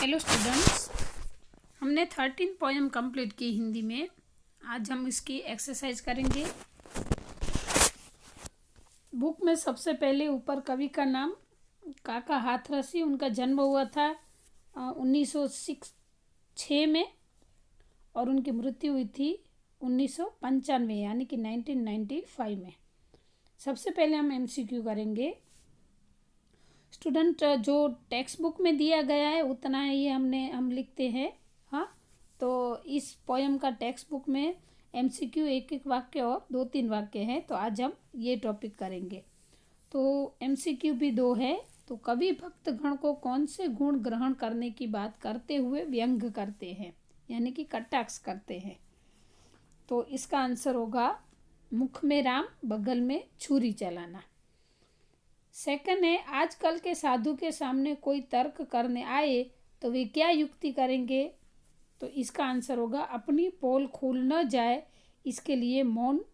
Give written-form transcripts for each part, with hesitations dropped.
Hello students, हमने 13 poem complete की हिंदी में। आज हम इसकी एक्सरसाइज करेंगे। बुक में सबसे पहले ऊपर कवि का नाम काका हाथरसी, उनका जन्म हुआ था 1906 में और उनकी मृत्यु हुई थी 1995 यानी कि 1995 में। सबसे पहले हम एमसीक्यू करेंगे। स्टूडेंट, जो टेक्स्ट बुक में दिया गया है उतना ही हम लिखते हैं। हाँ, तो इस पोएम का टेक्स्ट बुक में एमसीक्यू एक एक वाक्य और 2-3 वाक्य हैं, तो आज हम ये टॉपिक करेंगे। तो एमसीक्यू भी 2 है। तो कवि भक्तगण को कौन से गुण ग्रहण करने की बात करते हुए व्यंग करते हैं, यानी कि कटाक्ष करते हैं। तो इसका आंसर होगा मुख में राम, बगल में छुरी चलाना। सेकंड है, आजकल के साधु के सामने कोई तर्क करने आए तो वे क्या युक्ति करेंगे। तो इसका आंसर होगा अपनी पोल खोल न जाए इसके लिए मौन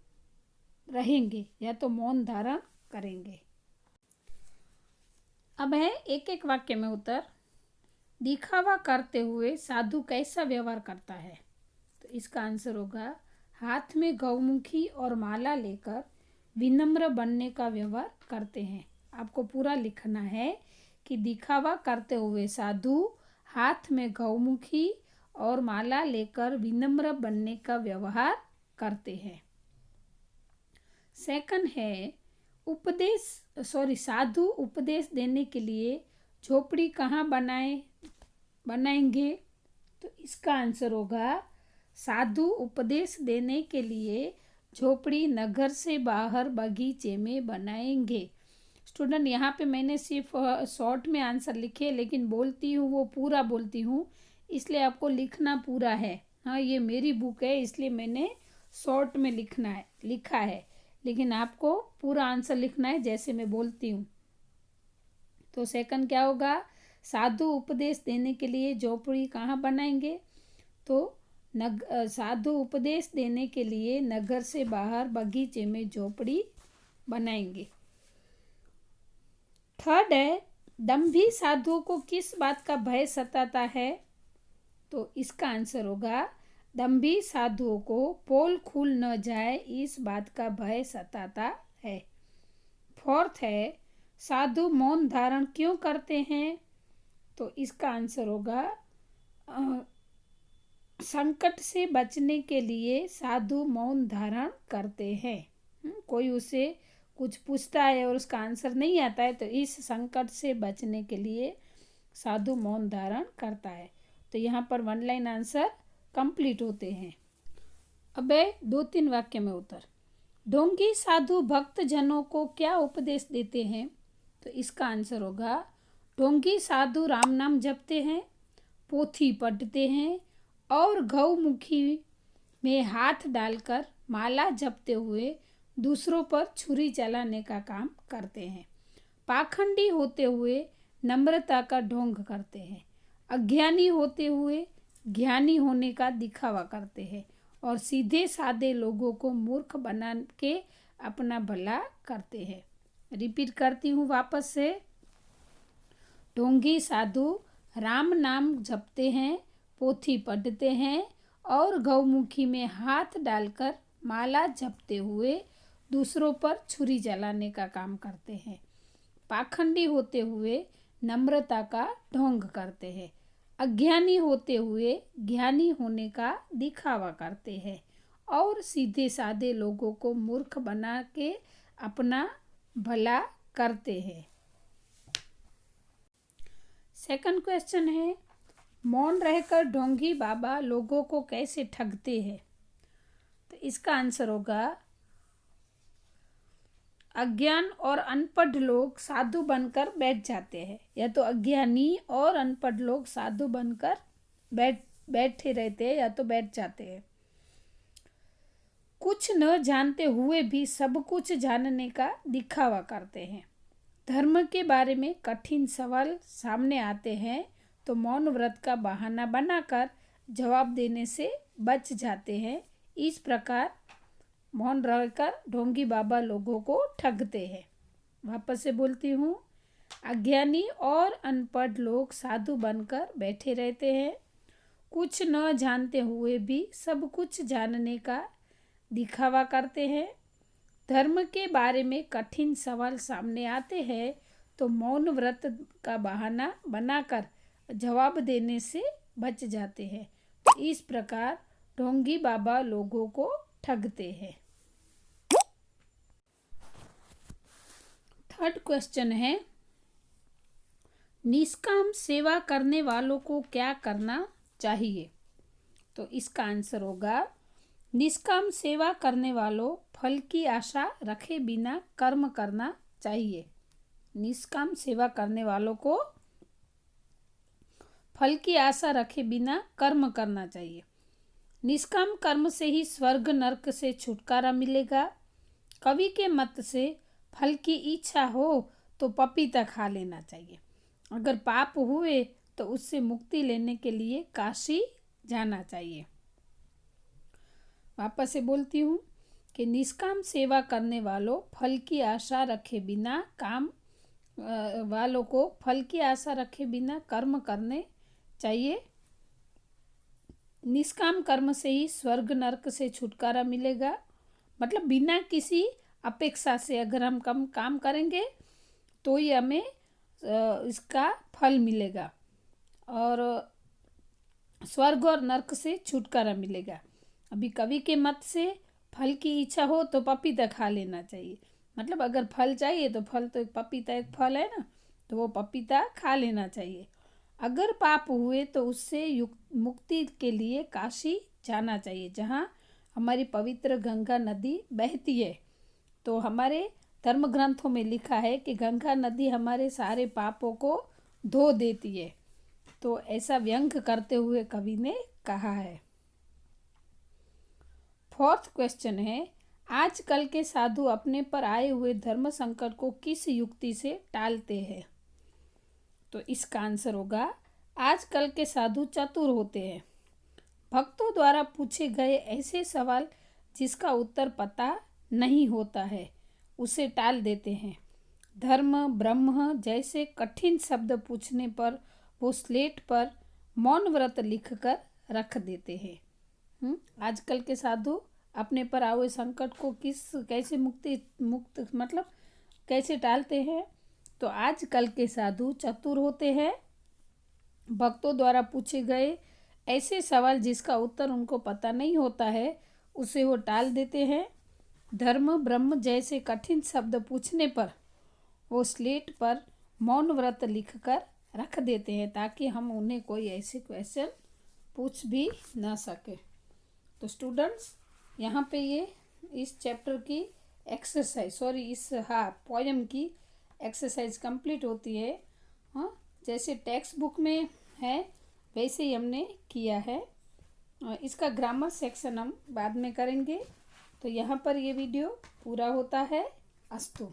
रहेंगे या तो मौन धारण करेंगे। अब है एक एक वाक्य में उत्तर। दिखावा करते हुए साधु कैसा व्यवहार करता है। तो इसका आंसर होगा हाथ में गौमुखी और माला लेकर विनम्र बनने का व्यवहार करते हैं। आपको पूरा लिखना है कि दिखावा करते हुए साधु हाथ में गौमुखी और माला लेकर विनम्र बनने का व्यवहार करते हैं। सेकंड है साधु उपदेश देने के लिए झोपड़ी कहाँ बनाएंगे। तो इसका आंसर होगा साधु उपदेश देने के लिए झोपड़ी नगर से बाहर बगीचे में बनाएंगे। स्टूडेंट, यहाँ पे मैंने सिर्फ शॉर्ट में आंसर लिखे, लेकिन बोलती हूँ वो पूरा बोलती हूँ, इसलिए आपको लिखना पूरा है। हाँ, ये मेरी बुक है इसलिए मैंने शॉर्ट में लिखा है, लेकिन आपको पूरा आंसर लिखना है जैसे मैं बोलती हूँ। तो सेकंड क्या होगा, साधु उपदेश देने के लिए झोपड़ी कहाँ बनाएंगे। तो साधु उपदेश देने के लिए नगर से बाहर बगीचे में झोपड़ी बनाएंगे। थर्ड है, दंभी साधुओं को किस बात का भय सताता है। तो इसका आंसर होगा दंभी साधुओं को पोल खुल न जाए इस बात का भय सताता है। फोर्थ है, साधु मौन धारण क्यों करते हैं। तो इसका आंसर होगा संकट से बचने के लिए साधु मौन धारण करते हैं। कोई उसे कुछ पूछता है और उसका आंसर नहीं आता है तो इस संकट से बचने के लिए साधु मौन धारण करता है। तो यहाँ पर 1 लाइन आंसर कंप्लीट होते हैं। अब 2-3 वाक्य में उत्तर। ढोंगी साधु भक्त जनों को क्या उपदेश देते हैं। तो इसका आंसर होगा ढोंगी साधु राम नाम जपते हैं, पोथी पढ़ते हैं और गौमुखी में हाथ डालकर माला जपते हुए दूसरों पर छुरी चलाने का काम करते हैं। पाखंडी होते हुए नम्रता का ढोंग करते हैं, अज्ञानी होते हुए ज्ञानी होने का दिखावा करते हैं और सीधे साधे लोगों को मूर्ख बना के अपना भला करते हैं। रिपीट करती हूँ वापस से। ढोंगी साधु राम नाम जपते हैं, पोथी पढ़ते हैं और गौमुखी में हाथ डालकर माला जपते हुए दूसरों पर छुरी चलाने का काम करते हैं। पाखंडी होते हुए नम्रता का ढोंग करते हैं, अज्ञानी होते हुए ज्ञानी होने का दिखावा करते हैं और सीधे साधे लोगों को मूर्ख बना के अपना भला करते हैं। सेकंड क्वेश्चन है, मौन रहकर ढोंगी बाबा लोगों को कैसे ठगते हैं। तो इसका आंसर होगा अज्ञान और अनपढ़ लोग साधु बनकर बैठ जाते हैं, या तो अज्ञानी और अनपढ़ लोग साधु बनकर बैठे रहते हैं या तो बैठ जाते हैं। कुछ न जानते हुए भी सब कुछ जानने का दिखावा करते हैं। धर्म के बारे में कठिन सवाल सामने आते हैं तो मौन व्रत का बहाना बनाकर जवाब देने से बच जाते हैं। इस प्रकार मौन रहकर ढोंगी बाबा लोगों को ठगते हैं। वापस से बोलती हूँ, अज्ञानी और अनपढ़ लोग साधु बनकर बैठे रहते हैं। कुछ न जानते हुए भी सब कुछ जानने का दिखावा करते हैं। धर्म के बारे में कठिन सवाल सामने आते हैं तो मौन व्रत का बहाना बनाकर जवाब देने से बच जाते हैं। तो इस प्रकार ढोंगी बाबा लोगों को ठगते हैं। थर्ड क्वेश्चन है, निष्काम सेवा करने वालों को क्या करना चाहिए? तो इसका आंसर होगा, निष्काम सेवा करने वालों फल की आशा रखे बिना कर्म करना चाहिए। निष्काम सेवा करने वालों को फल की आशा रखे बिना कर्म करना चाहिए। निष्काम कर्म से ही स्वर्ग नरक से छुटकारा मिलेगा। कवि के मत से फल की इच्छा हो तो पपीता खा लेना चाहिए। अगर पाप हुए तो उससे मुक्ति लेने के लिए काशी जाना चाहिए। वापस से बोलती हूँ कि निष्काम सेवा करने वालों फल की आशा रखे बिना वालों को फल की आशा रखे बिना कर्म करने चाहिए। निष्काम कर्म से ही स्वर्ग नरक से छुटकारा मिलेगा। मतलब बिना किसी अपेक्षा से अगर हम कम काम करेंगे तो ही हमें इसका फल मिलेगा और स्वर्ग और नरक से छुटकारा मिलेगा। अभी कवि के मत से फल की इच्छा हो तो पपीता खा लेना चाहिए। मतलब अगर फल चाहिए तो फल तो पपीता एक फल है ना, तो वो पपीता खा लेना चाहिए। अगर पाप हुए तो उससे मुक्ति के लिए काशी जाना चाहिए, जहाँ हमारी पवित्र गंगा नदी बहती है। तो हमारे धर्म ग्रंथों में लिखा है कि गंगा नदी हमारे सारे पापों को धो देती है। तो ऐसा व्यंग करते हुए कवि ने कहा है। फोर्थ क्वेश्चन है, आजकल के साधु अपने पर आए हुए धर्म संकट को किस युक्ति से टालते हैं? तो इसका आंसर होगा, आजकल के साधु चतुर होते हैं। भक्तों द्वारा पूछे गए ऐसे सवाल जिसका उत्तर पता नहीं होता है उसे टाल देते हैं। धर्म ब्रह्म जैसे कठिन शब्द पूछने पर वो स्लेट पर मौन व्रत लिखकर रख देते हैं। आजकल के साधु अपने पर आए हुए संकट को कैसे मतलब कैसे टालते हैं? तो आजकल के साधु चतुर होते हैं। भक्तों द्वारा पूछे गए ऐसे सवाल जिसका उत्तर उनको पता नहीं होता है उसे वो टाल देते हैं। धर्म ब्रह्म जैसे कठिन शब्द पूछने पर वो स्लेट पर मौन व्रत लिखकर रख देते हैं ताकि हम उन्हें कोई ऐसे क्वेश्चन पूछ भी ना सके। तो स्टूडेंट्स, यहाँ पे ये इस चैप्टर की इस पोएम की एक्सरसाइज कंप्लीट होती है। हाँ, जैसे टेक्स्ट बुक में है वैसे ही हमने किया है। इसका ग्रामर सेक्शन हम बाद में करेंगे। तो यहाँ पर ये वीडियो पूरा होता है। अस्तु।